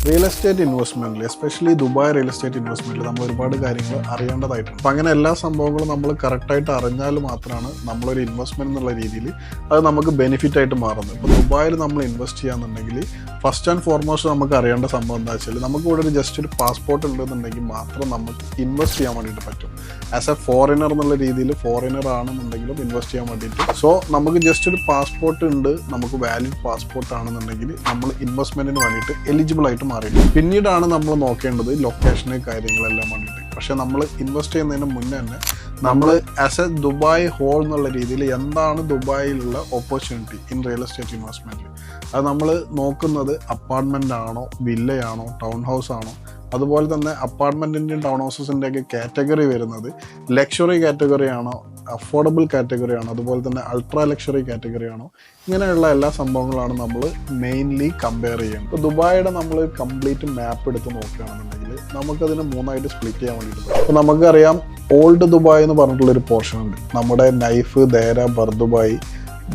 Real estate ഇൻവെസ്റ്റ്മെന്റിൽ especially Dubai real estate ഇൻവെസ്റ്റ്മെന്റിൽ നമ്മൾ ഒരുപാട് കാര്യങ്ങൾ അറിയേണ്ടതായിട്ടുണ്ട്. അപ്പം അങ്ങനെ എല്ലാ സംഭവങ്ങളും നമ്മൾ കറക്റ്റായിട്ട് അറിഞ്ഞാൽ മാത്രമാണ് നമ്മളൊരു ഇൻവെസ്റ്റ്മെന്റ് എന്നുള്ള രീതിയിൽ അത് നമുക്ക് ബെനിഫിറ്റ് ആയിട്ട് മാറുന്നത്. ഇപ്പോൾ ദുബായിൽ നമ്മൾ ഇൻവെസ്റ്റ് ചെയ്യാന്നുണ്ടെങ്കിൽ ഫസ്റ്റ് ആൻഡ് ഫോർമോസ്റ്റ് നമുക്ക് അറിയേണ്ട സംഭവം എന്താ വെച്ചാൽ നമുക്ക് ഇവിടെ ജസ്റ്റ് ഒരു പാസ്പോർട്ട് ഉണ്ടെന്നുണ്ടെങ്കിൽ മാത്രം നമുക്ക് ഇൻവെസ്റ്റ് ചെയ്യാൻ വേണ്ടിയിട്ട് പറ്റും. ആസ് എ ഫോറിനർ എന്നുള്ള രീതിയിൽ ഫോറിനർ ആണെന്നുണ്ടെങ്കിലും ഇൻവെസ്റ്റ് ചെയ്യാൻ വേണ്ടിയിട്ട് സോ നമുക്ക് ജസ്റ്റ് ഒരു പാസ്പോർട്ട് ഉണ്ട്, നമുക്ക് വാലിഡ് പാസ്പോർട്ട് ആണെന്നുണ്ടെങ്കിൽ നമ്മൾ ഇൻവെസ്റ്റ്മെന്റിന് വേണ്ടിയിട്ട് എലിജിബിൾ ആയിട്ട് മാറിയിട്ടുണ്ട്. പിന്നീടാണ് നമ്മൾ നോക്കേണ്ടത് ലൊക്കേഷന് കാര്യങ്ങളെല്ലാം വേണ്ടിയിട്ട്. പക്ഷെ നമ്മൾ ഇൻവെസ്റ്റ് ചെയ്യുന്നതിന് മുന്നേ തന്നെ നമ്മൾ ആസ് എ ദുബായ് ഹോൾ എന്നുള്ള രീതിയിൽ എന്താണ് ദുബായിലുള്ള ഓപ്പർച്യൂണിറ്റി ഇൻ റിയൽ എസ്റ്റേറ്റ് ഇൻവെസ്റ്റ്മെന്റിൽ അത് നമ്മൾ നോക്കുന്നത് അപ്പാർട്ട്മെന്റ് ആണോ, വില്ലയാണോ, ടൗൺ ഹൗസ് ആണോ, അതുപോലെ തന്നെ അപ്പാർട്ട്മെന്റിൻ്റെയും ടൗൺ ഹൗസസിൻ്റെയൊക്കെ കാറ്റഗറി വരുന്നത് ലക്ഷറി കാറ്റഗറി ആണോ, അഫോർഡബിൾ കാറ്റഗറി ആണോ, അതുപോലെ തന്നെ അൾട്രാ ലക്ഷറി കാറ്റഗറി ആണോ, ഇങ്ങനെയുള്ള എല്ലാ സംഭവങ്ങളാണ് നമ്മൾ മെയിൻലി കമ്പയർ ചെയ്യുന്നത്. ഇപ്പോൾ ദുബായിയുടെ നമ്മൾ കംപ്ലീറ്റ് മാപ്പ് എടുത്ത് നോക്കുകയാണെന്നുണ്ടെങ്കിൽ നമുക്കതിന് മൂന്നായിട്ട് സ്പ്ലിറ്റ് ചെയ്യാൻ വേണ്ടിയിട്ട് പറ്റും. അപ്പോൾ നമുക്കറിയാം ഓൾഡ് ദുബായ് എന്ന് പറഞ്ഞിട്ടുള്ളൊരു പോർഷൻ ഉണ്ട്. നമ്മുടെ നൈഫ്, ദേര, ബർദുബായ്,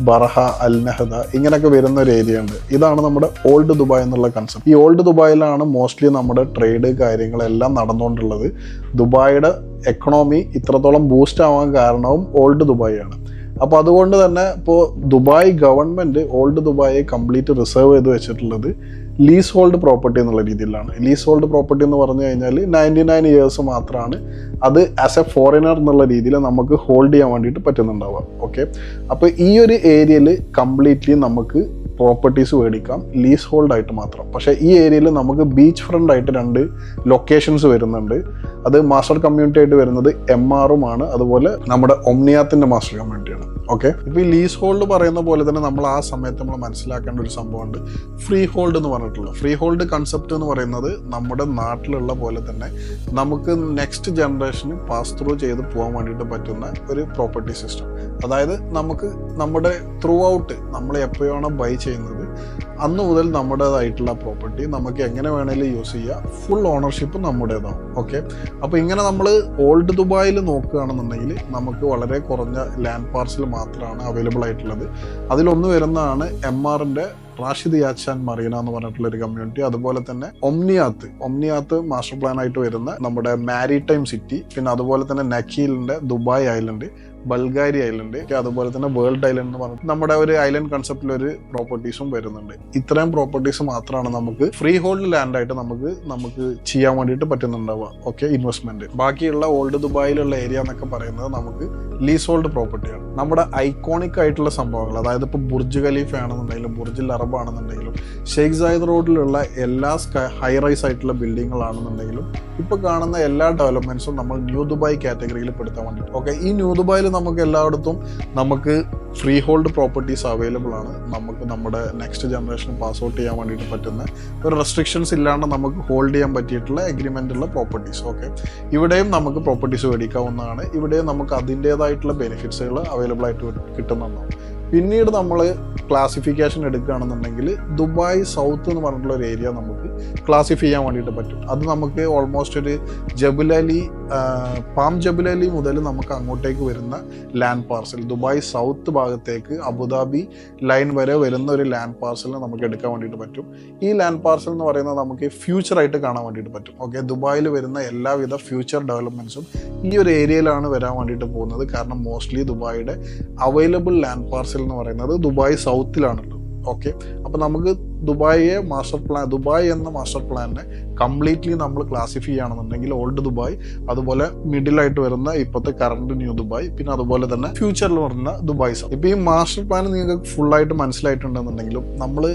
ബർഹ, അൽ നഹദ ഇങ്ങനെയൊക്കെ വരുന്ന ഒരു ഏരിയ ഉണ്ട്. ഇതാണ് നമ്മുടെ ഓൾഡ് ദുബായ് എന്നുള്ള കൺസെപ്റ്റ്. ഈ ഓൾഡ് ദുബായിലാണ് മോസ്റ്റ്ലി നമ്മുടെ ട്രേഡ് കാര്യങ്ങളെല്ലാം നടന്നുകൊണ്ടുള്ളത്. ദുബായിയുടെ എക്കണോമി ഇത്രത്തോളം ബൂസ്റ്റ് ആവാൻ കാരണവും ഓൾഡ് ദുബായ് ആണ്. അപ്പോൾ അതുകൊണ്ട് തന്നെ ഇപ്പോൾ ദുബായ് ഗവൺമെൻറ് ഓൾഡ് ദുബായെ കംപ്ലീറ്റ് റിസർവ് ചെയ്ത് വെച്ചിട്ടുള്ളത് ലീസ് ഹോൾഡ് പ്രോപ്പർട്ടി എന്നുള്ള രീതിയിലാണ്. ലീസ് ഹോൾഡ് പ്രോപ്പർട്ടി എന്ന് പറഞ്ഞു കഴിഞ്ഞാൽ 99 ഇയേഴ്സ് മാത്രമാണ് അത് ആസ് എ ഫോറിനർ എന്നുള്ള രീതിയിൽ നമുക്ക് ഹോൾഡ് ചെയ്യാൻ വേണ്ടിയിട്ട് പറ്റുന്നുണ്ടാവുക. ഓക്കെ, അപ്പോൾ ഈ ഒരു ഏരിയയിൽ കംപ്ലീറ്റ്ലി നമുക്ക് പ്രോപ്പർട്ടീസ് മേടിക്കാം ലീസ് ഹോൾഡ് ആയിട്ട് മാത്രം. പക്ഷേ ഈ ഏരിയയിൽ നമുക്ക് ബീച്ച് ഫ്രണ്ട് ആയിട്ട് 2 ലൊക്കേഷൻസ് വരുന്നുണ്ട്. അത് മാസ്റ്റർ കമ്മ്യൂണിറ്റി ആയിട്ട് വരുന്നത് MRഉം ആണ്, അതുപോലെ നമ്മുടെ ഒമ്നിയാത്തിൻ്റെ മാസ്റ്റർ കമ്മ്യൂണിറ്റിയാണ്. ഓക്കെ, ഇപ്പോൾ ഈ ലീസ് ഹോൾഡ് പറയുന്ന പോലെ തന്നെ നമ്മൾ ആ സമയത്ത് നമ്മൾ മനസ്സിലാക്കേണ്ട ഒരു സംഭവമുണ്ട്, ഫ്രീ ഹോൾഡ് എന്ന് പറഞ്ഞിട്ടുള്ളത്. ഫ്രീ ഹോൾഡ് കൺസെപ്റ്റ് എന്ന് പറയുന്നത് നമ്മുടെ നാട്ടിലുള്ള പോലെ തന്നെ നമുക്ക് നെക്സ്റ്റ് ജനറേഷന് പാസ് ത്രൂ ചെയ്ത് പോകാൻ വേണ്ടിയിട്ട് പറ്റുന്ന ഒരു പ്രോപ്പർട്ടി സിസ്റ്റം. അതായത് നമുക്ക് നമ്മുടെ ത്രൂ ഔട്ട് നമ്മൾ എപ്പോഴാണോ ബൈ ചെയ്യുന്നത് അന്ന് മുതൽ നമ്മുടേതായിട്ടുള്ള പ്രോപ്പർട്ടി നമുക്ക് എങ്ങനെ വേണേലും യൂസ് ചെയ്യുക, ഫുൾ ഓണർഷിപ്പ് നമ്മുടേതാവും. ഓക്കെ, അപ്പോൾ ഇങ്ങനെ നമ്മൾ ഓൾഡ് ദുബായിൽ നോക്കുകയാണെന്നുണ്ടെങ്കിൽ നമുക്ക് വളരെ കുറഞ്ഞ ലാൻഡ് പാർസൽ മാത്രമാണ് അവൈലബിൾ ആയിട്ടുള്ളത്. അതിലൊന്ന് വരുന്നതാണ് MRന്റെ റാഷിദ് യാച്ചാൻ മറീന എന്ന് പറഞ്ഞിട്ടുള്ള ഒരു കമ്മ്യൂണിറ്റി. അതുപോലെ തന്നെ ഒമ്നിയാത്ത് മാസ്റ്റർ പ്ലാൻ ആയിട്ട് വരുന്ന നമ്മുടെ മാരിടൈം സിറ്റി, പിന്നെ അതുപോലെ തന്നെ നക്കീലിന്റെ ദുബായ് ഐലൻഡ്, ബൾഗാരി ഐലൻഡ്, അതുപോലെ തന്നെ വേൾഡ് ഐലൻഡ് എന്ന് പറഞ്ഞിട്ട് നമ്മുടെ ഒരു ഐലൻഡ് കൺസെപ്റ്റിൽ ഒരു പ്രോപ്പർട്ടീസും വരുന്നുണ്ട്. ഇത്രയും പ്രോപ്പർട്ടീസ് മാത്രമാണ് നമുക്ക് ഫ്രീ ഹോൾഡ് ലാൻഡ് ആയിട്ട് നമുക്ക് ചെയ്യാൻ വേണ്ടിയിട്ട് പറ്റുന്നുണ്ടാവുക. Okay, investment. ബാക്കിയുള്ള ഓൾഡ് ദുബായിലുള്ള ഏരിയ എന്നൊക്കെ പറയുന്നത് നമുക്ക് ലീസ് ഹോൾഡ് പ്രോപ്പർട്ടിയാണ്. നമ്മുടെ ഐക്കോണിക് ആയിട്ടുള്ള സംഭവങ്ങൾ, അതായത് ഇപ്പോൾ ബുർജ് ഖലീഫ ആണെന്നുണ്ടെങ്കിലും ബുർജിൽ അറബ് ആണെന്നുണ്ടെങ്കിലും ഷെയ്ഖ് സായിദ് റോഡിലുള്ള എല്ലാ ഹൈ റൈസ് ആയിട്ടുള്ള ബിൽഡിങ്ങുകളാണെന്നുണ്ടെങ്കിലും ഇപ്പോൾ കാണുന്ന എല്ലാ ഡെവലപ്മെന്റ്സും നമ്മൾ ന്യൂ ദുബായ് കാറ്റഗറിയിൽ പെടുത്താൻ വേണ്ടിയിട്ട്. ഓക്കെ, ഈ ന്യൂ ദുബായിൽ നമുക്ക് എല്ലായിടത്തും നമുക്ക് ഫ്രീ ഹോൾഡ് പ്രോപ്പർട്ടീസ് അവൈലബിൾ ആണ്. നമുക്ക് നമ്മുടെ നെക്സ്റ്റ് ജനറേഷൻ പാസ് ഔട്ട് ചെയ്യാൻ വേണ്ടിയിട്ട് പറ്റുന്ന ഒരു റെസ്ട്രിക്ഷൻസ് ഇല്ലാണ്ട് നമുക്ക് ഹോൾഡ് ചെയ്യാൻ പറ്റിയിട്ടുള്ള എഗ്രിമെൻ്റ് ഉള്ള പ്രോപ്പർട്ടീസ്. ഓക്കെ, ഇവിടെയും നമുക്ക് പ്രോപ്പർട്ടീസ് മേടിക്കാവുന്നതാണ്. ഇവിടെയും നമുക്ക് അതിൻ്റേതായിട്ടുള്ള ബെനിഫിറ്റ്സുകൾ അവൈലബിൾ ആയിട്ട് കിട്ടുന്നുണ്ടാവും. പിന്നീട് നമ്മൾ ക്ലാസിഫിക്കേഷൻ എടുക്കുകയാണെന്നുണ്ടെങ്കിൽ ദുബായ് സൗത്ത് എന്ന് പറഞ്ഞിട്ടുള്ള ഒരു ഏരിയ നമുക്ക് ക്ലാസിഫൈ ചെയ്യാൻ വേണ്ടിയിട്ട് പറ്റും. അത് നമുക്ക് ഓൾമോസ്റ്റ് ഒരു പാം ജബുലലി മുതൽ നമുക്ക് അങ്ങോട്ടേക്ക് വരുന്ന ലാൻഡ് പാർസൽ, ദുബായ് സൗത്ത് ഭാഗത്തേക്ക് അബുദാബി ലൈൻ വരെ വരുന്ന ഒരു ലാൻഡ് പാർസലിന് നമുക്ക് എടുക്കാൻ വേണ്ടിയിട്ട് പറ്റും. ഈ ലാൻഡ് പാർസൽ എന്ന് പറയുന്നത് നമുക്ക് ഫ്യൂച്ചറായിട്ട് കാണാൻ വേണ്ടിയിട്ട് പറ്റും. ഓക്കെ, ദുബായിൽ വരുന്ന എല്ലാവിധ ഫ്യൂച്ചർ ഡെവലപ്മെൻറ്റ്സും ഈ ഒരു ഏരിയയിലാണ് വരാൻ വേണ്ടിയിട്ട് പോകുന്നത്. കാരണം മോസ്റ്റ്ലി ദുബായിയുടെ അവൈലബിൾ ലാൻഡ് പാർസൽ എന്ന് പറയുന്നത് ദുബായ് സൗത്തിലാണുള്ളത്. ഓക്കെ, അപ്പോൾ നമുക്ക് ദുബായ് എന്ന മാസ്റ്റർ പ്ലാനിനെ കംപ്ലീറ്റ്ലി നമ്മൾ ക്ലാസിഫൈ ചെയ്യുകയാണെന്നുണ്ടെങ്കിൽ ഓൾഡ് ദുബായ്, അതുപോലെ മിഡിലായിട്ട് വരുന്ന ഇപ്പോഴത്തെ കറണ്ട് ന്യൂ ദുബായ്, പിന്നെ അതുപോലെ തന്നെ ഫ്യൂച്ചറിൽ വരുന്ന ദുബായ് സൗത്ത്. ഇപ്പോൾ ഈ മാസ്റ്റർ പ്ലാൻ നിങ്ങൾക്ക് ഫുള്ളായിട്ട് മനസ്സിലായിട്ടുണ്ടെന്നുണ്ടെങ്കിലും നമ്മൾ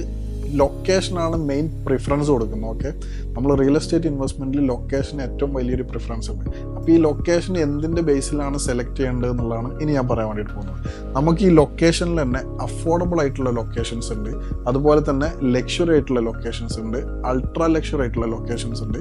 ലൊക്കേഷനാണ് മെയിൻ പ്രിഫറൻസ് കൊടുക്കുന്നത്. ഓക്കെ, നമ്മൾ റിയൽ എസ്റ്റേറ്റ് ഇൻവെസ്റ്റ്മെൻറ്റിൽ ലൊക്കേഷന് ഏറ്റവും വലിയൊരു പ്രിഫറൻസ് ഉണ്ട്. അപ്പോൾ ഈ ലൊക്കേഷൻ എന്തിൻ്റെ ബേസിലാണ് സെലക്ട് ചെയ്യേണ്ടത് എന്നുള്ളതാണ് ഇനി ഞാൻ പറയാൻ വേണ്ടിയിട്ട് പോകുന്നത്. നമുക്ക് ഈ ലൊക്കേഷനിൽ തന്നെ അഫോർഡബിൾ ആയിട്ടുള്ള ലൊക്കേഷൻസ് ഉണ്ട്, അതുപോലെ തന്നെ ലക്ഷറി ആയിട്ടുള്ള ലൊക്കേഷൻസ് ഉണ്ട്, അൾട്രാ ലക്ഷറി ആയിട്ടുള്ള ലൊക്കേഷൻസ് ഉണ്ട്,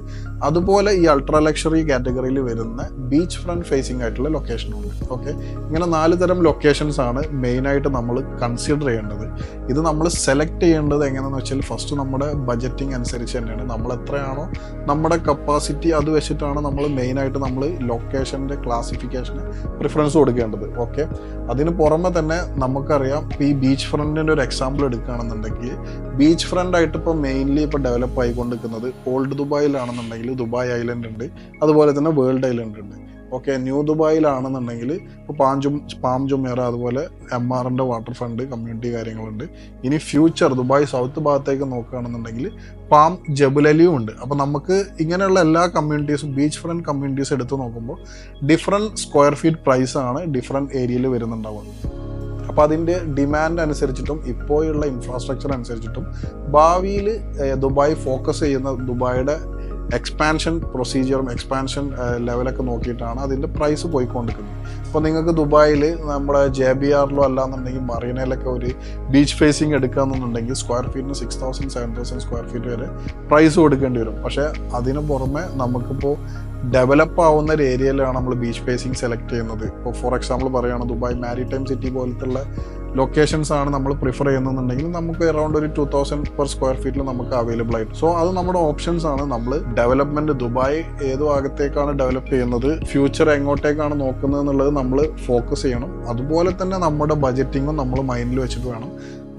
അതുപോലെ ഈ അൾട്രാ ലക്ഷറി കാറ്റഗറിയിൽ വരുന്ന ബീച്ച് ഫ്രണ്ട് ഫേസിംഗ് ആയിട്ടുള്ള ലൊക്കേഷനും ഉണ്ട്. ഓക്കെ, ഇങ്ങനെ 4 തരം ലൊക്കേഷൻസ് ആണ് മെയിനായിട്ട് നമ്മൾ കൺസിഡർ ചെയ്യേണ്ടത്. ഇത് നമ്മൾ സെലക്ട് ചെയ്യേണ്ടത് എങ്ങനെയാണെന്ന് വെച്ചാൽ ഫസ്റ്റ് നമ്മുടെ ബജറ്റിംഗ് അനുസരിച്ച് തന്നെയാണ്. നമ്മൾ എത്രയാണോ നമ്മുടെ കപ്പാസിറ്റി അത് വെച്ചിട്ടാണ് നമ്മൾ മെയിനായിട്ട് നമ്മൾ ലൊക്കേഷൻ്റെ ക്ലാസിഫിക്കേഷന് പ്രിഫറൻസ് കൊടുക്കേണ്ടത്. ഓക്കെ, അതിന് പുറമെ തന്നെ നമുക്കറിയാം ഈ ബീച്ച് ഫ്രണ്ടിൻ്റെ ഒരു എക്സാമ്പിൾ എടുക്കുകയാണെന്നുണ്ടെങ്കിൽ ബീച്ച് ഫ്രണ്ട് ആയിട്ട് ഇപ്പോൾ മെയിൻലി ഇപ്പോൾ ഡെവലപ്പ് ആയിക്കൊണ്ടിരിക്കുന്നത് ഓൾഡ് ദുബായിലാണെന്നുണ്ടെങ്കിൽ ദുബായ് ഐലൻഡ് ഉണ്ട്, അതുപോലെ തന്നെ വേൾഡ് ഐലൻഡ് ഉണ്ട്. ഓക്കെ, ന്യൂ ദുബായിലാണെന്നുണ്ടെങ്കിൽ ഇപ്പോൾ പാം ജുമേറ അതുപോലെ MRൻ്റെ വാട്ടർ ഫ്രണ്ട് കമ്മ്യൂണിറ്റി കാര്യങ്ങളുണ്ട്. ഇനി ഫ്യൂച്ചർ ദുബായ് സൗത്ത് ഭാഗത്തേക്ക് നോക്കുകയാണെന്നുണ്ടെങ്കിൽ പാം ജബുലലിയും ഉണ്ട്. അപ്പോൾ നമുക്ക് ഇങ്ങനെയുള്ള എല്ലാ കമ്മ്യൂണിറ്റീസും ബീച്ച് ഫ്രണ്ട് കമ്മ്യൂണിറ്റീസ് എടുത്ത് നോക്കുമ്പോൾ ഡിഫറെൻറ്റ് സ്ക്വയർ ഫീറ്റ് പ്രൈസാണ് ഡിഫറെൻറ്റ് ഏരിയയിൽ വരുന്നുണ്ടാവുക. അപ്പോൾ അതിൻ്റെ ഡിമാൻഡ് അനുസരിച്ചിട്ടും ഇപ്പോഴുള്ള ഇൻഫ്രാസ്ട്രക്ചർ അനുസരിച്ചിട്ടും ഭാവിയിൽ ദുബായ് ഫോക്കസ് ചെയ്യുന്ന ദുബായിയുടെ എക്സ്പാൻഷൻ പ്രൊസീജിയറും എക്സ്പാൻഷൻ ലെവലൊക്കെ നോക്കിയിട്ടാണ് അതിൻ്റെ പ്രൈസ് പോയിക്കൊണ്ടിരിക്കുന്നത്. ഇപ്പോൾ നിങ്ങൾക്ക് ദുബായിൽ നമ്മുടെ JBRലോ അല്ലാന്നുണ്ടെങ്കിൽ മറീനയിലൊക്കെ ഒരു ബീച്ച് ഫേസിങ് എടുക്കുകയെന്നുണ്ടെങ്കിൽ സ്ക്വയർ ഫീറ്റിന് 6,000 7,000 സ്ക്വയർ ഫീറ്റ് വരെ പ്രൈസ് കൊടുക്കേണ്ടി വരും. പക്ഷേ അതിന് പുറമെ നമുക്കിപ്പോൾ ഡെവലപ്പ് ആവുന്ന ഒരു ഏരിയയിലാണ് നമ്മൾ ബീച്ച് ഫേസിങ് സെലക്ട് ചെയ്യുന്നത്. ഇപ്പോൾ ഫോർ എക്സാമ്പിൾ പറയുകയാണ് ദുബായ് മാരിടൈം സിറ്റി പോലത്തുള്ള ലൊക്കേഷൻസ് ആണ് നമ്മൾ പ്രിഫർ ചെയ്യുന്നുണ്ടെങ്കിൽ നമുക്ക് അറൗണ്ട് ഒരു 2,000 പെർ സ്ക്വയർ ഫീറ്റിൽ നമുക്ക് അവൈലബിൾ ആയിട്ട്. സോ അത് നമ്മുടെ ഓപ്ഷൻസ് ആണ്. നമ്മൾ ഡെവലപ്മെന്റ് ദുബായ് ഏത് ഭാഗത്തേക്കാണ് ഡെവലപ്പ് ചെയ്യുന്നത്, ഫ്യൂച്ചർ എങ്ങോട്ടേക്കാണ് നോക്കുന്നത് എന്നുള്ളത് നമ്മൾ ഫോക്കസ് ചെയ്യണം. അതുപോലെ തന്നെ നമ്മുടെ ബജറ്റിങ്ങും നമ്മൾ മൈൻഡിൽ വെച്ചിട്ട് വേണം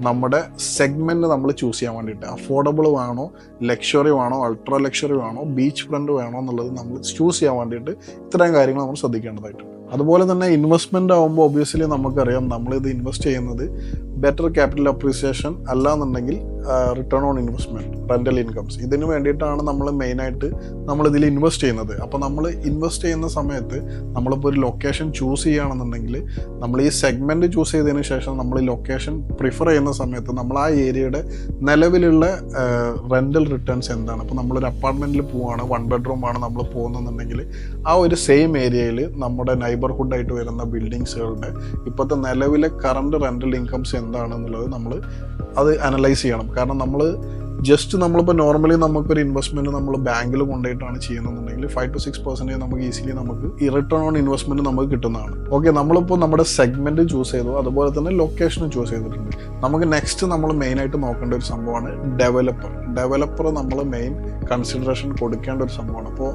നമ്മുടെ സെഗ്മെന്റ് നമ്മൾ ചൂസ് ചെയ്യാൻ വേണ്ടിയിട്ട്. അഫോർഡബിൾ വേണോ, ലക്ഷറി വേണോ, അൾട്രാ ലക്ഷറി വേണോ, ബീച്ച് ഫ്രണ്ട് വേണോ എന്നുള്ളത് നമ്മൾ ചൂസ് ചെയ്യാൻ വേണ്ടിയിട്ട് ഇത്രയും കാര്യങ്ങൾ നമ്മൾ ശ്രദ്ധിക്കേണ്ടതായിട്ടുണ്ട്. അതുപോലെ തന്നെ ഇൻവെസ്റ്റ്മെൻ്റ് ആകുമ്പോൾ ഒബ്വിയസ്ലി നമുക്കറിയാം നമ്മളിത് ഇൻവെസ്റ്റ് ചെയ്യുന്നത് ബെറ്റർ ക്യാപിറ്റൽ അപ്രീസിയേഷൻ അല്ലാന്നുണ്ടെങ്കിൽ return on investment, rental incomes, ഇതിന് വേണ്ടിയിട്ടാണ് നമ്മൾ മെയിനായിട്ട് നമ്മളിതിൽ ഇൻവെസ്റ്റ് ചെയ്യുന്നത്. അപ്പോൾ നമ്മൾ ഇൻവെസ്റ്റ് ചെയ്യുന്ന സമയത്ത് നമ്മളിപ്പോൾ ഒരു ലൊക്കേഷൻ ചൂസ് ചെയ്യുകയാണെന്നുണ്ടെങ്കിൽ നമ്മൾ ഈ സെഗ്മെൻറ്റ് ചൂസ് ചെയ്തതിന് ശേഷം നമ്മൾ ഈ ലൊക്കേഷൻ പ്രിഫർ ചെയ്യുന്ന സമയത്ത് നമ്മൾ ആ ഏരിയയുടെ നിലവിലുള്ള റെൻ്റൽ റിട്ടേൺസ് എന്താണ്. ഇപ്പോൾ നമ്മളൊരു അപ്പാർട്ട്മെൻറ്റിൽ പോവുകയാണ്, 1 bedroom ആണ് നമ്മൾ പോകുന്നതെന്നുണ്ടെങ്കിൽ ആ ഒരു സെയിം ഏരിയയിൽ നമ്മുടെ നൈബർഹുഡായിട്ട് വരുന്ന ബിൽഡിങ്സുകളുടെ ഇപ്പോഴത്തെ നിലവിലെ കറണ്ട് റെൻ്റൽ ഇൻകംസ് എന്താണെന്നുള്ളത് നമ്മൾ അത് അനലൈസ് ചെയ്യണം. കാരണം നമ്മൾ ജസ്റ്റ് നമ്മളിപ്പോൾ നോർമലി നമുക്കൊരു ഇൻവെസ്റ്റ്മെൻറ്റ് നമ്മൾ ബാങ്കിൽ കൊണ്ടുപോയിട്ടാണ് ചെയ്യുന്നതെന്നുണ്ടെങ്കിൽ 5 to 6% നമുക്ക് ഈസിലി നമുക്ക് ഈ റിട്ടേൺ ഓൺ ഇൻവെസ്റ്റ്മെൻറ്റ് നമുക്ക് കിട്ടുന്നതാണ്. ഓക്കെ, നമ്മളിപ്പോൾ നമ്മുടെ സെഗ്മെൻറ്റ് ചൂസ് ചെയ്തു, അതുപോലെ തന്നെ ലൊക്കേഷനും ചൂസ് ചെയ്തിട്ടുണ്ട്. നമുക്ക് നെക്സ്റ്റ് നമ്മൾ മെയിനായിട്ട് നോക്കേണ്ട ഒരു സംഭവമാണ് ഡെവലപ്പർ നമ്മൾ മെയിൻ കൺസിഡറേഷൻ കൊടുക്കേണ്ട ഒരു സംഭവമാണ്. അപ്പോൾ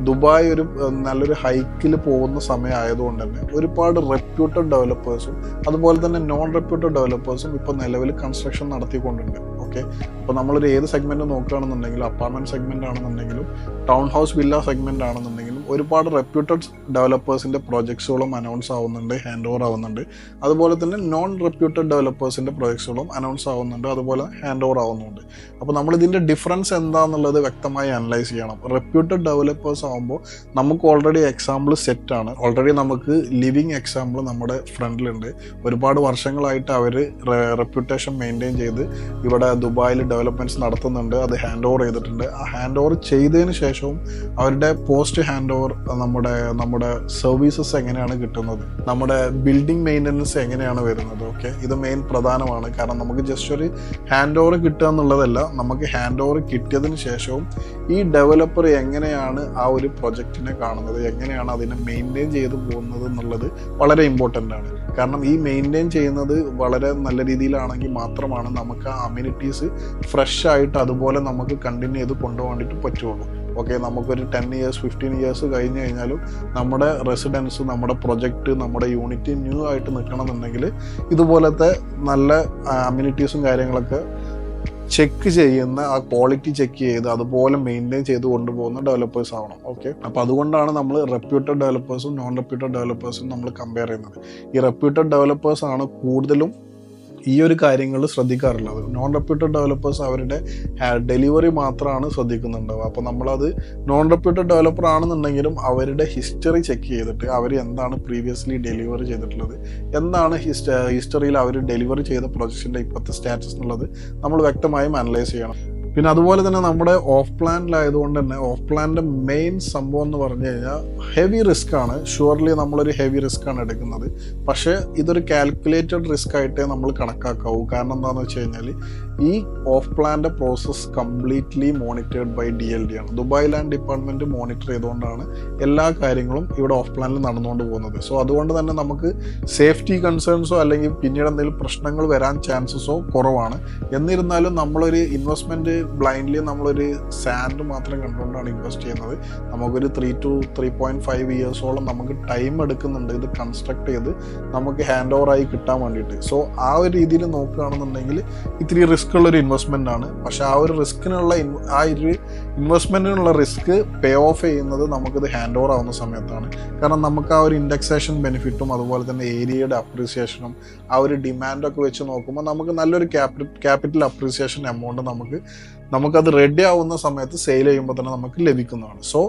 ദുബായ് ഒരു നല്ലൊരു ഹൈക്കിൽ പോകുന്ന സമയം ആയതുകൊണ്ട് തന്നെ ഒരുപാട് റെപ്യൂട്ടഡ് ഡെവലപ്പേഴ്സും അതുപോലെ തന്നെ നോൺ റെപ്യൂട്ടഡ് ഡെവലപ്പേഴ്സും ഇപ്പോൾ നിലവിൽ കൺസ്ട്രക്ഷൻ നടത്തിക്കൊണ്ടുണ്ട്. ഓക്കെ, അപ്പോൾ നമ്മളൊരു ഏത് സെഗ്മെൻറ്റ് നോക്കുകയാണെന്നുണ്ടെങ്കിലും അപ്പാർട്ട്മെൻറ്റ് സെഗ്മെൻറ്റ് ആണെന്നുണ്ടെങ്കിലും ടൗൺ ഹൗസ് വില്ല സെഗ്മെൻറ്റ് ആണെന്നുണ്ടെങ്കിലും ഒരുപാട് റെപ്യൂട്ടഡ് ഡെവലപ്പേഴ്സിൻ്റെ പ്രോജക്ട്സുകളും അനൗൺസ് ആവുന്നുണ്ട്, ഹാൻഡ് ഓവർ ആവുന്നുണ്ട്. അതുപോലെ തന്നെ നോൺ റെപ്യൂട്ടഡ് ഡെവലപ്പേഴ്സിൻ്റെ പ്രോജക്ട്സുകളും അനൗൺസ് ആവുന്നുണ്ട്, അതുപോലെ ഹാൻഡ് ഓവർ ആവുന്നുണ്ട്. അപ്പോൾ നമ്മളിതിൻ്റെ ഡിഫറൻസ് എന്താണെന്നുള്ളത് വ്യക്തമായി അനലൈസ് ചെയ്യണം. റെപ്യൂട്ടഡ് ഡെവലപ്പേഴ്സ് ആകുമ്പോൾ നമുക്ക് ഓൾറെഡി എക്സാമ്പിൾ സെറ്റാണ്, ഓൾറെഡി നമുക്ക് ലിവിങ് എക്സാമ്പിൾ നമ്മുടെ ഫ്രണ്ടിലുണ്ട്. ഒരുപാട് വർഷങ്ങളായിട്ട് അവർ റെപ്യൂട്ടേഷൻ മെയിൻറ്റെയിൻ ചെയ്ത് ഇവിടെ ദുബായിൽ ഡെവലപ്മെൻറ്റ്സ് നടത്തുന്നുണ്ട്, അത് ഹാൻഡ് ഓവർ ചെയ്തിട്ടുണ്ട്. ആ ഹാൻഡ് ഓവർ ചെയ്തതിന് ശേഷവും അവരുടെ പോസ്റ്റ് ഹാൻഡ് ഓവർ നമ്മുടെ സർവീസസ് എങ്ങനെയാണ് കിട്ടുന്നത്, നമ്മുടെ ബിൽഡിംഗ് മെയിൻ്റനൻസ് എങ്ങനെയാണ് വരുന്നത്. ഓക്കെ, ഇത് മെയിൻ പ്രധാനമാണ്. കാരണം നമുക്ക് ജസ്റ്റ് ഒരു ഹാൻഡ് ഓവർ കിട്ടുക എന്നുള്ളതല്ല, നമുക്ക് ഹാൻഡ് ഓവർ കിട്ടിയതിന് ശേഷവും ഈ ഡെവലപ്പർ എങ്ങനെയാണ് ആ ഒരു പ്രൊജക്റ്റിനെ കാണുന്നത്, എങ്ങനെയാണ് അതിനെ മെയിൻറ്റെയിൻ ചെയ്ത് പോകുന്നത് എന്നുള്ളത് വളരെ ഇമ്പോർട്ടൻ്റ് ആണ്. കാരണം ഈ മെയിൻറ്റെയിൻ ചെയ്യുന്നത് വളരെ നല്ല രീതിയിലാണെങ്കിൽ മാത്രമാണ് നമുക്ക് ആ അമ്യൂണിറ്റീസ് ഫ്രഷ് ആയിട്ട് അതുപോലെ നമുക്ക് കണ്ടിന്യൂ ചെയ്ത് കൊണ്ടുപോകാൻ വേണ്ടിയിട്ട് പറ്റുള്ളൂ. ഓക്കെ, നമുക്കൊരു 10 years 15 years കഴിഞ്ഞ് കഴിഞ്ഞാലും നമ്മുടെ റെസിഡൻസ്, നമ്മുടെ പ്രൊജക്റ്റ്, നമ്മുടെ യൂണിറ്റ് ന്യൂ ആയിട്ട് നിൽക്കണമെന്നുണ്ടെങ്കിൽ ഇതുപോലത്തെ നല്ല അമ്യൂണിറ്റീസും കാര്യങ്ങളൊക്കെ ചെക്ക് ചെയ്യുന്ന, ആ ക്വാളിറ്റി ചെക്ക് ചെയ്ത് അതുപോലെ മെയിൻറ്റെയിൻ ചെയ്ത് കൊണ്ടുപോകുന്ന ഡെവലപ്പേഴ്സ് ആവണം. ഓക്കെ, അപ്പോൾ അതുകൊണ്ടാണ് നമ്മൾ റെപ്യൂട്ടഡ് ഡെവലപ്പേഴ്സും നോൺ റെപ്യൂട്ടഡ് ഡെവലപ്പേഴ്സും നമ്മൾ കമ്പയർ ചെയ്യുന്നത്. ഈ റെപ്യൂട്ടഡ് ഡെവലപ്പേഴ്സ് ആണ് കൂടുതലും ഈ ഒരു കാര്യങ്ങൾ ശ്രദ്ധിക്കാറുള്ളത്. നോൺ റെപ്യൂട്ടഡ് ഡെവലപ്പേഴ്സ് അവരുടെ ഡെലിവറി മാത്രമാണ് ശ്രദ്ധിക്കുന്നുണ്ടാവുക. അപ്പോൾ നമ്മളത് നോൺ റെപ്യൂട്ടഡ് ഡെവലപ്പർ ആണെന്നുണ്ടെങ്കിലും അവരുടെ ഹിസ്റ്ററി ചെക്ക് ചെയ്തിട്ട് അവർ എന്താണ് പ്രീവിയസ്ലി ഡെലിവറി ചെയ്തിട്ടുള്ളത്, എന്താണ് ഹിസ്റ്ററിയിൽ അവർ ഡെലിവറി ചെയ്ത പ്രൊജക്റ്റിൻ്റെ ഇപ്പോഴത്തെ സ്റ്റാറ്റസ് എന്നുള്ളത് നമ്മൾ വ്യക്തമായും അനലൈസ് ചെയ്യണം. പിന്നെ അതുപോലെ തന്നെ നമ്മുടെ ഓഫ് പ്ലാനിലായതുകൊണ്ട് തന്നെ ഓഫ് പ്ലാനിൻ്റെ മെയിൻ സംഭവം എന്ന് പറഞ്ഞു കഴിഞ്ഞാൽ ഹെവി റിസ്ക് ആണ്. ഷുവർലി നമ്മളൊരു ഹെവി റിസ്ക് ആണ് എടുക്കുന്നത്. പക്ഷേ ഇതൊരു കാൽക്കുലേറ്റഡ് റിസ്ക് ആയിട്ടേ നമ്മൾ കണക്കാക്കാവൂ. കാരണം എന്താണെന്ന് വെച്ച് കഴിഞ്ഞാൽ ഈ ഓഫ് പ്ലാൻ്റെ process completely monitored by DLD ആണ്. ദുബായ് ലാൻഡ് ഡിപ്പാർട്ട്മെൻറ്റ് മോണിറ്റർ ചെയ്തുകൊണ്ടാണ് എല്ലാ കാര്യങ്ങളും ഇവിടെ ഓഫ് പ്ലാനിൽ നടന്നുകൊണ്ട് പോകുന്നത്. സോ അതുകൊണ്ട് തന്നെ നമുക്ക് സേഫ്റ്റി കൺസേൺസോ അല്ലെങ്കിൽ പിന്നീട് എന്തെങ്കിലും പ്രശ്നങ്ങൾ വരാൻ ചാൻസസോ കുറവാണ്. എന്നിരുന്നാലും നമ്മളൊരു ഇൻവെസ്റ്റ്മെൻറ്റ് ബ്ലൈൻഡ്ലി നമ്മളൊരു സാൻഡ് മാത്രം കണ്ടുകൊണ്ടാണ് ഇൻവെസ്റ്റ് ചെയ്യുന്നത്. നമുക്കൊരു 3 to 3.5 ഇയേഴ്സോളം നമുക്ക് ടൈം എടുക്കുന്നുണ്ട് ഇത് കൺസ്ട്രക്ട് ചെയ്ത് നമുക്ക് ഹാൻഡ് ഓവറായി കിട്ടാൻ വേണ്ടിയിട്ട്. സോ ആ ഒരു രീതിയിൽ നോക്കുകയാണെന്നുണ്ടെങ്കിൽ ഇത്തിരി റിസ്ക് ഉള്ളൊരു ഇൻവെസ്റ്റ്മെൻ്റ് ആണ്. പക്ഷേ ആ ഒരു റിസ്കിനുള്ള ആ ഒരു ഇൻവെസ്റ്റ്മെൻറ്റിനുള്ള റിസ്ക് പേ ഓഫ് ചെയ്യുന്നത് നമുക്കിത് ഹാൻഡ് ഓവർ ആവുന്ന സമയത്താണ്. കാരണം നമുക്ക് ആ ഒരു ഇൻഡെക്സേഷൻ ബെനിഫിറ്റും അതുപോലെ തന്നെ ഏരിയയുടെ അപ്രീസിയേഷനും ആ ഒരു ഡിമാൻഡൊക്കെ വെച്ച് നോക്കുമ്പോൾ നമുക്ക് നല്ലൊരു ക്യാപിറ്റൽ അപ്രീസിയേഷൻ എമൗണ്ട് നമുക്കത് റെഡി ആവുന്ന സമയത്ത് സെയിൽ ചെയ്യുമ്പോൾ തന്നെ നമുക്ക് ലഭിക്കുന്നതാണ്. സോ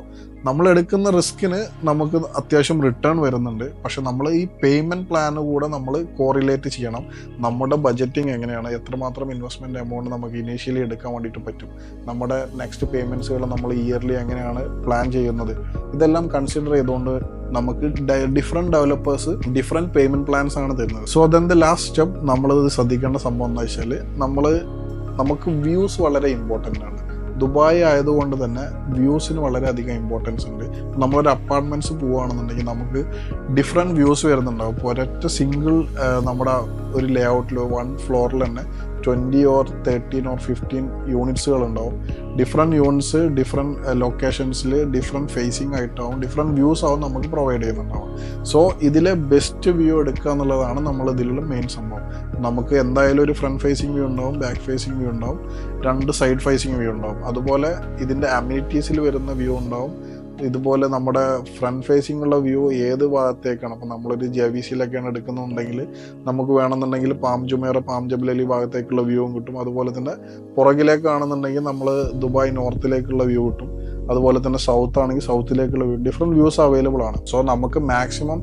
നമ്മൾ എടുക്കുന്ന റിസ്കിന് നമുക്ക് അത്യാവശ്യം റിട്ടേൺ വരുന്നുണ്ട്. പക്ഷെ നമ്മൾ ഈ പേയ്മെൻറ്റ് പ്ലാന് കൂടെ നമ്മൾ കോറിലേറ്റ് ചെയ്യണം. നമ്മുടെ ബജറ്റിംഗ് എങ്ങനെയാണ്, എത്രമാത്രം ഇൻവെസ്റ്റ്മെൻറ്റ് എമൗണ്ട് നമുക്ക് ഇനീഷ്യലി എടുക്കാൻ വേണ്ടിയിട്ട് പറ്റും, നമ്മുടെ നെക്സ്റ്റ് പേയ്മെൻറ്റ്സുകൾ നമ്മൾ ഇയർലി എങ്ങനെയാണ് പ്ലാൻ ചെയ്യുന്നത്, ഇതെല്ലാം കൺസിഡർ ചെയ്തുകൊണ്ട് നമുക്ക് different developers different payment plans ആണ് തരുന്നത്. സോ അതെന്ത് ലാസ്റ്റ് സ്റ്റെപ്പ് നമ്മളിത് ശ്രദ്ധിക്കേണ്ട സംഭവം എന്താ വെച്ചാൽ നമുക്ക് വ്യൂസ് വളരെ ഇമ്പോർട്ടൻ്റ് ആണ്. ദുബായ് ആയതുകൊണ്ട് തന്നെ വ്യൂസിന് വളരെയധികം ഇമ്പോർട്ടൻസ് ഉണ്ട്. നമ്മളൊരു അപ്പാർട്ട്മെൻറ്റ്സ് പോവുകയാണെന്നുണ്ടെങ്കിൽ നമുക്ക് ഡിഫറെൻറ്റ് വ്യൂസ് വരുന്നുണ്ടാവും. ഇപ്പോൾ ഒരൊറ്റ സിംഗിൾ നമ്മുടെ ഒരു ലേ ഔട്ടിൽ 1 ഫ്ലോറിൽ തന്നെ 20 or 13 or 15 യൂണിറ്റ്സുകൾ ഉണ്ടാവും. ഡിഫറെൻറ്റ് യൂണിറ്റ്സ് ഡിഫറെൻറ്റ് ലൊക്കേഷൻസിൽ ഡിഫറെൻറ്റ് ഫേസിങ് ആയിട്ടാവും, ഡിഫറെൻറ്റ് വ്യൂസ് ആവും നമുക്ക് പ്രൊവൈഡ് ചെയ്യുന്നുണ്ടാവും. സോ ഇതിലെ ബെസ്റ്റ് വ്യൂ എടുക്കുക എന്നുള്ളതാണ് നമ്മൾ ഇതിലുള്ള മെയിൻ സംഭവം. നമുക്ക് എന്തായാലും ഒരു ഫ്രണ്ട് ഫേസിങ് വ്യൂ ഉണ്ടാവും, ബാക്ക് ഫേസിങ് വ്യൂ ഉണ്ടാവും, 2 സൈഡ് ഫേസിങ് വ്യൂ ഉണ്ടാവും. അതുപോലെ ഇതിൻ്റെ അമ്യൂണിറ്റീസിൽ വരുന്ന വ്യൂ ഉണ്ടാവും. ഇതുപോലെ നമ്മുടെ ഫ്രണ്ട് ഫേസിംഗ് ഉള്ള വ്യൂ ഏത് ഭാഗത്തേക്കാണ്, അപ്പോൾ നമ്മളൊരു JVCയിലൊക്കെയാണ് എടുക്കുന്നുണ്ടെങ്കിൽ നമുക്ക് വേണമെന്നുണ്ടെങ്കിൽ പാം ജബലലി ഭാഗത്തേക്കുള്ള വ്യൂവും കിട്ടും. അതുപോലെ തന്നെ പുറകിലേക്കാണെന്നുണ്ടെങ്കിൽ നമ്മൾ ദുബായ് നോർത്തിലേക്കുള്ള വ്യൂ കിട്ടും. അതുപോലെ തന്നെ സൗത്ത് ആണെങ്കിൽ സൗത്തിലേക്കുള്ള വ്യൂ, ഡിഫറെൻറ്റ് വ്യൂസ് അവൈലബിൾ ആണ്. സോ നമുക്ക് മാക്സിമം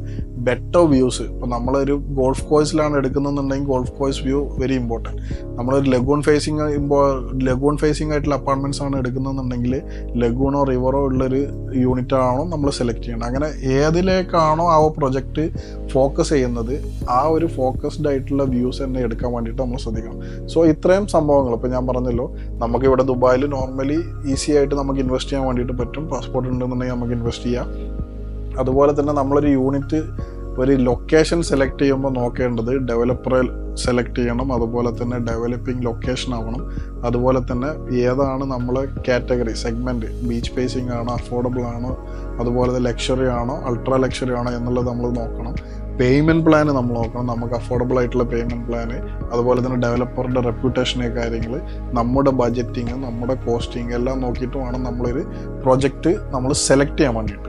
ബെറ്റർ വ്യൂസ്, ഇപ്പോൾ നമ്മളൊരു ഗോൾഫ് കോഴ്സിലാണ് എടുക്കുന്നുണ്ടെങ്കിൽ golf course view very important. നമ്മളൊരു ലഗൂൺ ഫേസിങ് ആയിട്ടുള്ള അപ്പാർട്ട്മെൻറ്റ്സ് ആണ് എടുക്കുന്നുണ്ടെങ്കിൽ ലഗൂണോ റിവറോ ഉള്ളൊരു യൂണിറ്റ് ആണോ നമ്മൾ സെലക്ട് ചെയ്യണം. അങ്ങനെ ഏതിലേക്കാണോ ആ പ്രൊജക്റ്റ് ഫോക്കസ് ചെയ്യുന്നത് ആ ഒരു ഫോക്കസ്ഡ് ആയിട്ടുള്ള വ്യൂസ് തന്നെ എടുക്കാൻ വേണ്ടിയിട്ട് നമ്മൾ ശ്രദ്ധിക്കണം. സോ ഇത്രയും സംഭവങ്ങൾ ഇപ്പോൾ ഞാൻ പറഞ്ഞല്ലോ, നമുക്കിവിടെ ദുബായിൽ നോർമലി ഈസി ആയിട്ട് നമുക്ക് ഇൻവെസ്റ്റ് ചെയ്യാൻ വേണ്ടിയിട്ട് പറ്റും. പാസ്പോർട്ട് ഉണ്ടെന്നുണ്ടെങ്കിൽ നമുക്ക് ഇൻവെസ്റ്റ് ചെയ്യാം. അതുപോലെ തന്നെ നമ്മളൊരു യൂണിറ്റ് ഒരു ലൊക്കേഷൻ സെലക്ട് ചെയ്യുമ്പോൾ നോക്കേണ്ടത് ഡെവലപ്പറെ സെലക്ട് ചെയ്യണം. അതുപോലെ തന്നെ ഡെവലപ്പിംഗ് ലൊക്കേഷൻ ആവണം. അതുപോലെ തന്നെ ഏതാണ് നമ്മളെ കാറ്റഗറി സെഗ്മെൻറ്റ്, ബീച്ച് ഫേസിംഗ് ആണോ, അഫോർഡബിൾ ആണോ, അതുപോലെ തന്നെ ലക്ഷറി ആണോ, അൾട്രാ ലക്ഷറി ആണോ എന്നുള്ളത് നമ്മൾ നോക്കണം. പേയ്മെൻറ്റ് പ്ലാന് നമ്മൾ നോക്കണം, നമുക്ക് അഫോർഡബിൾ ആയിട്ടുള്ള പേയ്മെൻറ്റ് പ്ലാന്. അതുപോലെ തന്നെ ഡെവലപ്പറുടെ റെപ്യൂട്ടേഷനെ കാര്യങ്ങൾ, നമ്മുടെ ബജറ്റിങ്, നമ്മുടെ കോസ്റ്റിങ് എല്ലാം നോക്കിയിട്ട് വേണം നമ്മളൊരു പ്രൊജക്റ്റ് നമ്മൾ സെലക്ട് ചെയ്യാൻ വേണ്ടിയിട്ട്.